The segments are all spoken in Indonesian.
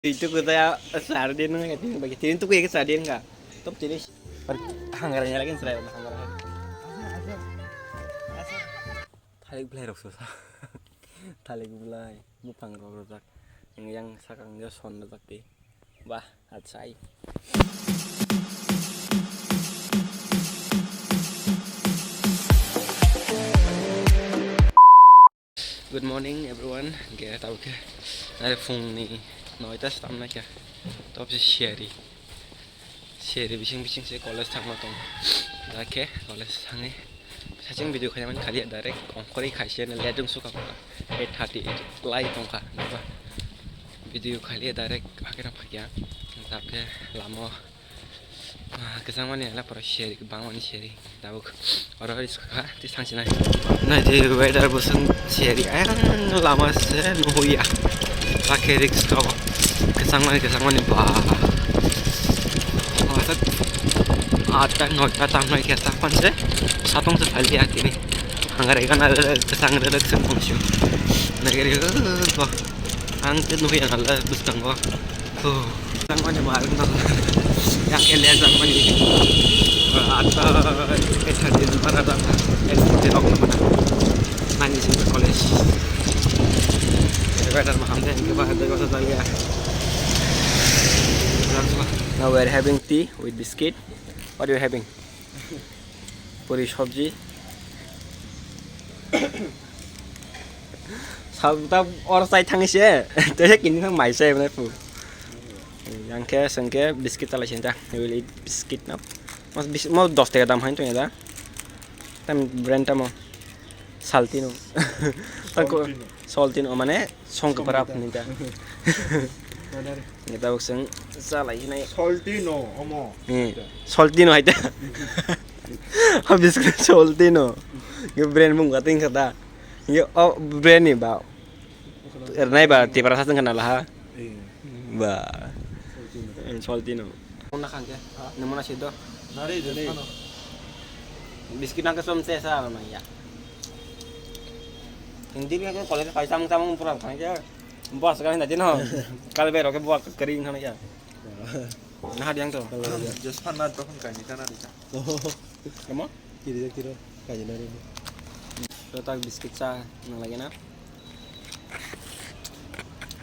Itu kita sardin nggak tin bagi tin tuh kayak sardin nggak top jenis anggarannya lagi serai anggarannya thalik belai rok susah thalik belai bupang rok rok yang sakang dia son rok di bah atsai. Good morning everyone, kaya tahu ke ada phone ni noitas tam na kya top se share bising se college thang tong da ke college thangi saching video khanya man khali direct ongkori khaise na ledung suka ko 8:30 live tong kha ba video khali direct akira phakya tapke lamo kesang mana lah para share bang mana share tahu orang hari suka di sang sini nah di weather bosan share ayang lama se nuhuya pakai riks kau kesang mana bah masa ada nota tam naik kita pan se satong se kali akhir ni anggar ikan ada kesang ada kesang muncul negeri bah angkat nuhuya Allah busang bah sang mana malam tu yang kalian zaman ini atau di mana ada SD rock mana main di sini college itu kan maham deh kita ada kota Italia. Now we are having tea with biscuit. What are you having? Puri sabji. Sabta orang saya tangis ya, jadi kini kan mai saya benar pu. Yang ke sengke biscuit ala cinta, you will eat biscuit now. Mau 10 টাকা দাম হয় তো এটা তাম ব্র্যান্ডটা মো সালটিনো তাকো সল্টিনো মানে সংকপারা আপনি এটা এটা বসং সালাই নাই Saltino, omo. সল্টিনো এটা বিস্কুট সল্টিনো ये ब्रांड mung kating kata ये brand ni ba ernai ba ti para sasen kana lah ba Saltino una kangke nemu nasi do Nari jadi. biskuit nang kesom sesa memang ya hindi kan kalau kayak samang pura kan ya bos kan nanti no kalau bero ke buat kering kan ya nah dia yang tuh Just panat tu kan kani tanah di sana. kamu Kira-kira kaji nari. letak biskuit sa nang lagi na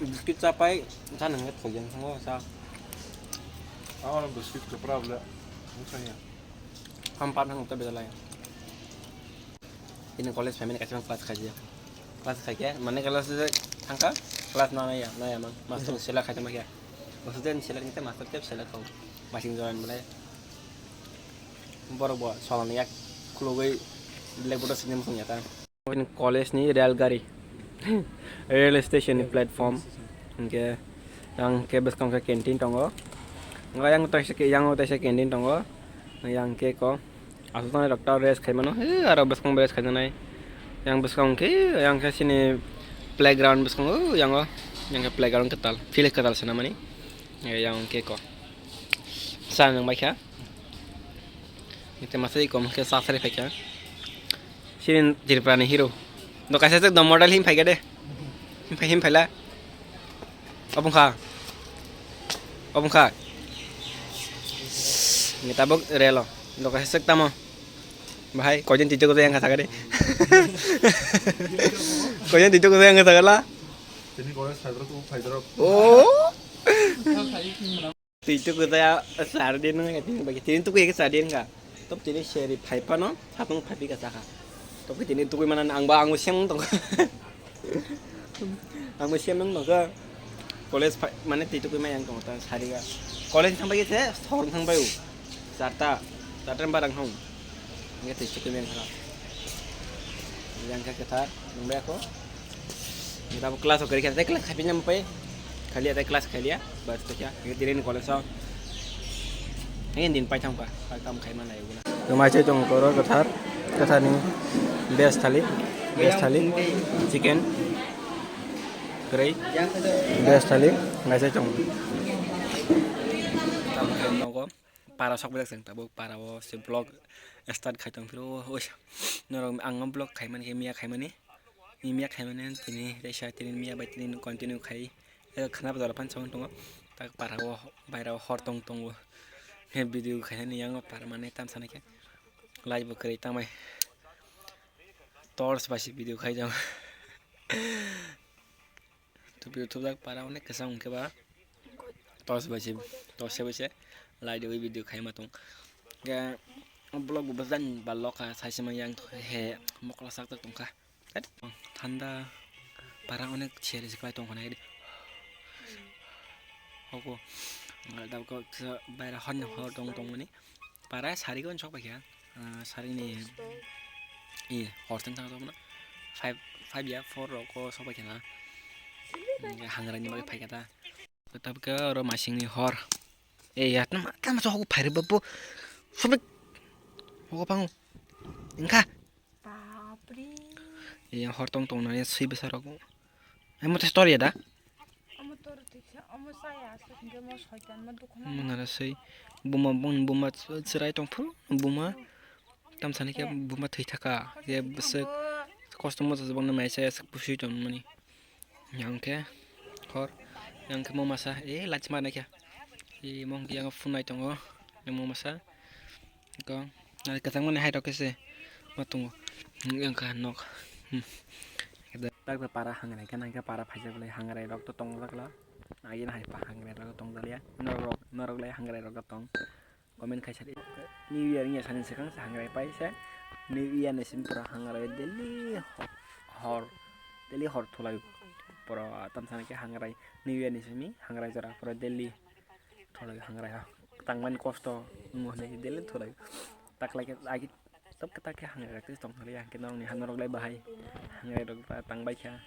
biskuit sa pai sana nggak kau sama sa Awak biskuit ke problem. Misalnya. hampat nang kita bela lain ini college family kasih kelas kaji mana kelas angka kelas mana ya mang masuk sila kaji mah ya maksudnya sila kita masuk tiap sila kau masing jalan mulai baru buat soalnya keluar black board sini musuhnya kan ini college ni rel gari rail station ni platform ke yang ke bus kau ke canteen tonggo nggak yang utai se canteen tonggo yang ke ko asal dokter res khai mano ara bus kong res khai nai yang bus kong ke yang ke sini playground bus kong yang ke playground ketal field ketal sana mani yang ke ko san yang baik ya itu masih kom ke safari pakai sini jadi prani hero do kasih tu model him pakai deh him pala opung kha ini tabuk relo lo kasih sekta mo bahai kau jangan tidur yang kata kade kau jangan tidur yang kata kala Jadi kalau saya oh tidur kita ya sardin nggak tin bagi tin tuh kayak sardin nggak top jadi share pipe no satu pipe kata kah top ini tuh mana ang siang tuh ang siang nong ke college mana tidur kita yang kau tahu hari ka college sampai gitu seorang sampai Sarta barang hong nggak tidur kita yang kita nunggu aku kita kelas oke kita kelas habisnya sampai kali ada kelas kali ya baru tu ya kita dirin college so ini din pai tangka pai tam kai mana ya guna kemace tong koro kata ni best thali chicken gray best thali ngai se tong tam kai nongko para sok belak seng tabuk para wo se blog start khai tong phiro oi norong ang blog khai man ke mia khai mani ni mia khai man tini desa tini mia bai tini continue khai खाना बाजार फानसं दङ tak parawo bayrawo hortong tongo he video khaina ni yang par mane tam sanake live kari tamai tors basi video khai jam to youtube dak para onek kesang ke ba tors basi live video khai matong ga blog bazan baloka saisima yang he mokla sak tak tongka thanda para onek chere siklai tong khana Oke, dapat kau bayar hon tong ini. Para sehari kau cok pakai ya. Sehari ini, iya, horten tang tong mana? 5 ya, 4 rokok sok pakai lah. Hangaran ni pakai kata. Tetap ke orang masing ni hor. Ya, nama sok aku bayar babu. Sobek, aku pangu. Engkau. Papri. Iya, hor tong nanya sih besar aku. Emang story ada? Mengarasai buma cerai tongpul buma tam sana kia buma thei thaka ya besek customer sebang nama saya sepusi ton mani yang ke hor yang ke mau masa lunch mana kia mong yang funai tongo yang mau masa ko na katang mana hai dok se matung yang ka nok tak para hangarai kan angka para phaja boleh hangarai dok to tong lakla Ayin hai pa hangre ro tong dalia norok lai hangre ro tong komen khai sari new year nya sanin sekang hangre pai sa new year ne sim pura hangre deli hor thulai pura tam sana ke hangre new year ne simi hangre jara pura deli thulai hangre ha tangman kosto mo ne deli thulai tak lai agi tab kata ke hangre ke tong dalia ke nong ni hanorok lai bahai hangre ro tang bai kha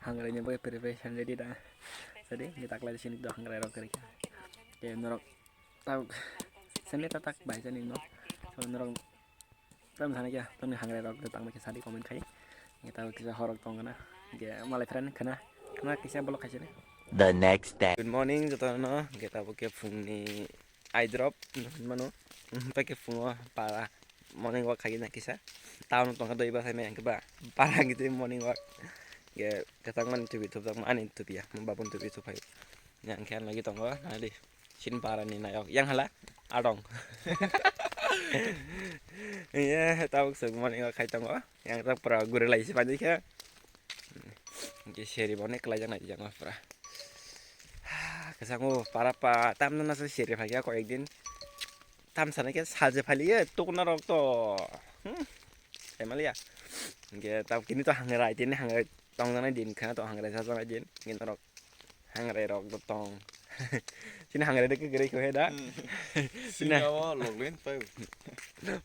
hangre nya bai preparation ready dah jadi kita kelihatan sini doang ngerero kerja kayak norok tahu seni tatak baca nih no so norok tahu misalnya ya tuh nih ngerero tentang macam sadi komen kai kita kisah horor tong kana ya malah friend kana kisah bolok aja nih The next day. good morning jatuh no kita pakai phung ni eye drop mana pakai phung para morning walk kayak kisah tahun tong kada iba saya yang keba para gitu morning walk ya ketangan itu YouTube tak mana itu ya membabun itu YouTube ayo yang kian lagi tonggo nanti sin para nih nayok yang hala adong iya tahu semua nih kai tonggo yang tak pernah guru lagi sepanjang ya oke share bonek kelajan aja jangan pernah kesangu para pa tam nana se share lagi aku ekdin tam sana ke saja pali ya tuh narok to emang ya oke tahu kini tuh hangerai ini hangerai tong sana din kana to hangre sa sana din ngin rok hangre rok to tong sini hangre de ke gere ko heda sini awa loglen pai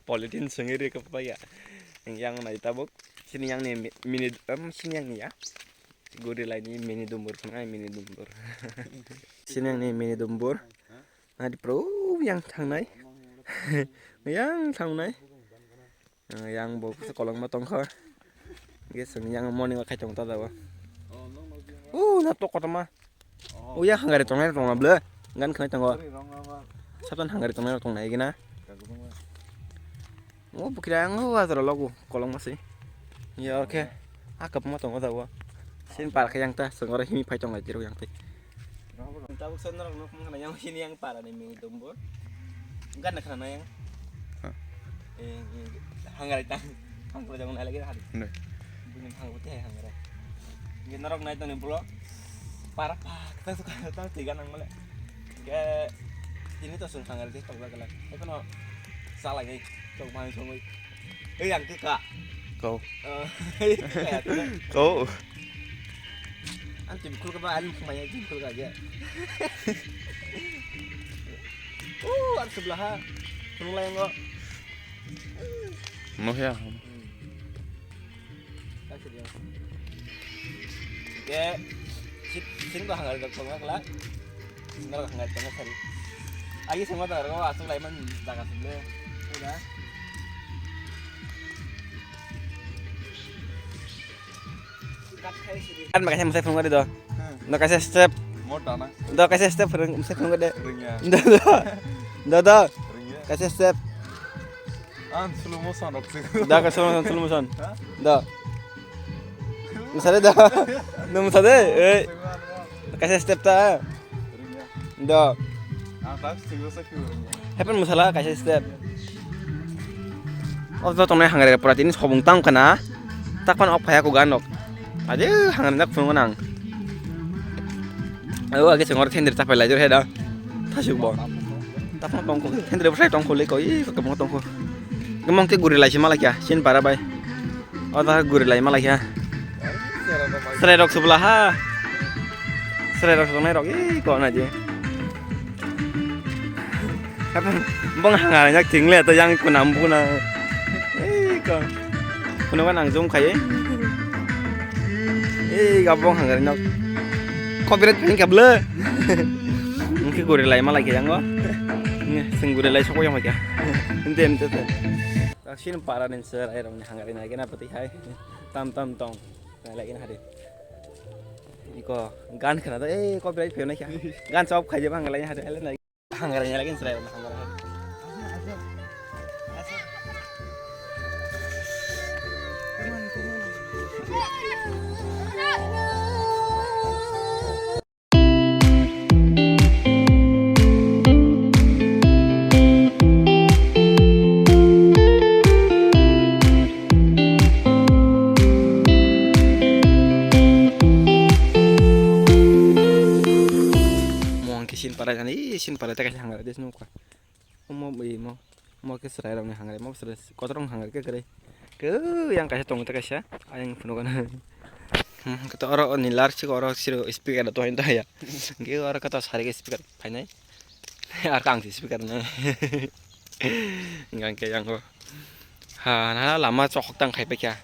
politin sengiri ke pa ya yang nai tabuk sini yang ni mini sini yang ni ya gori lain ni mini dumbur kana mini dumbur sini yang ni mini dumbur nah di pro yang thang nai yang thang nai yang bok sekolong matong kha guys yang morning walk kacang tadi apa nato kota mah ya hangari tong nai tong ble gan kena tong sabtan hangari tong nai tong nai gina bukira yang ada logo kolong masih ya oke akap mah tong ada apa sin par yang ta sengora himi pai tong lagi yang teh tahu senor nok mana yang sini yang para nih ming tumbur gan kena yang hangari tang hangari tong nai lagi hari bunyi hang putih hang merah. Gini norok naik tadi pulau, parah kita suka tahu tiga nang mulai. Kayak ini tuh sung hang tong lah. Tapi no salah nih, tong main sung. Yang kika. kau Kau. Antum kul kebaan semuanya jempol aja. Ada sebelah. Mulai enggak. noh ya Oke, sini tuh hanggar dok tongak lah, nol hanggar tongak sari. Agi semua tuh orang asal laiman jaga sebelah, udah. Kan makanya mesti phone itu, nggak kasih step, mau dana udah kasih step, mesti phone deh, ringnya udah, ringnya kasih step, slow motion rok udah kasih slow motion, udah. Misalnya dah, misalnya, Kasih step ta. Do. tak sih sakit. Hepan masalah kasih step. Oh to tong hangare puratin sobung tang kana. Takpan op aku ganok. Aja hangare nak phun nang. Ayo age sengor tender tapai lajur heda. Tasuk bo. Tapang tongko tender besai tongko le ko i kemong tongko. Kemong ke guri lai malah ya. Sin para bai. Oh ta guri lai malah ya. Serai rok sebelah ha. Serai rok sebelah rok kok aja. Apa bang hangare nyak ting le to yang kunam puna. Kok. Kuno kan nang zoom kai. Gabong hangare nyak. Copyright ini kabel. Mungkin gue relay malah yang gua. Sing gue relay soko yang macam. Ente. Action para nen ser air orang hanggarin lagi na pati hai. Tam tong. Nah lagi na hari. Iko gan kena tuh copyright pio na kya. Gan sob kaje bang lagi ada lagi. Hanggarin lagi ser orang hanggarin. Sin para ta kasih hanggar des nuka. Mau ke serai orang hanggar mau serai kotorong hanggar ke kere. Ke yang kasih tong ta kasih yang penuh kan. Kata orang nilar sih orang sih speaker atau itu ya. Ge orang kata sari ke speaker painai. Arkang sih speaker na. Enggak kayak yang ko. Nah lama cokok tang kai pekya.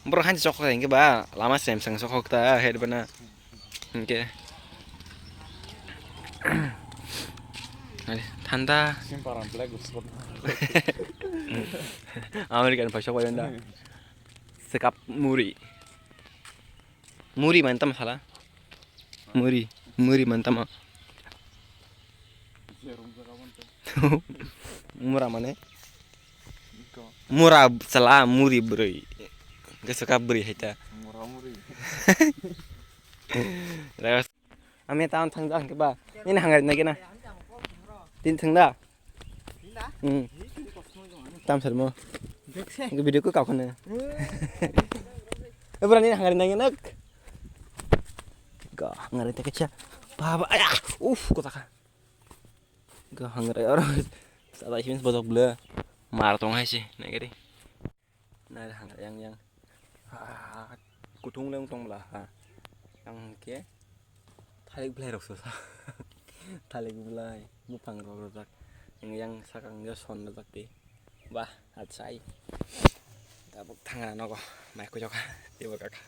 Bro han cokok tang ke ba lama Samsung cokok ta head bana. Oke. Tanda Simparan black spot. American bahasa apa yanda? Sekap muri mantap salah. Muri mantap. Murah mana? Murah salah muri beri. Gak suka beri hita. Murah muri. Terus, ame tahun tangga ba? Ini hanggar lagi na. Tin tangda. Tam sermo. Ke video ku kau kena. Berani hanggar lagi nak. Gak hanggar itu kecil. Baba, ayah. Kota. Gak hanggar orang. Saat ini sebotol bela. Maraton sih, naik gini. Nah, hanggar yang kutung leung tong belah. Yang ke thalik belai rok susah. Thalik belai mupang rok rak. Yang sakang dia son rak di. Bah, atsai. Tabuk tangan aku, mai ku joka. Dia berkaka.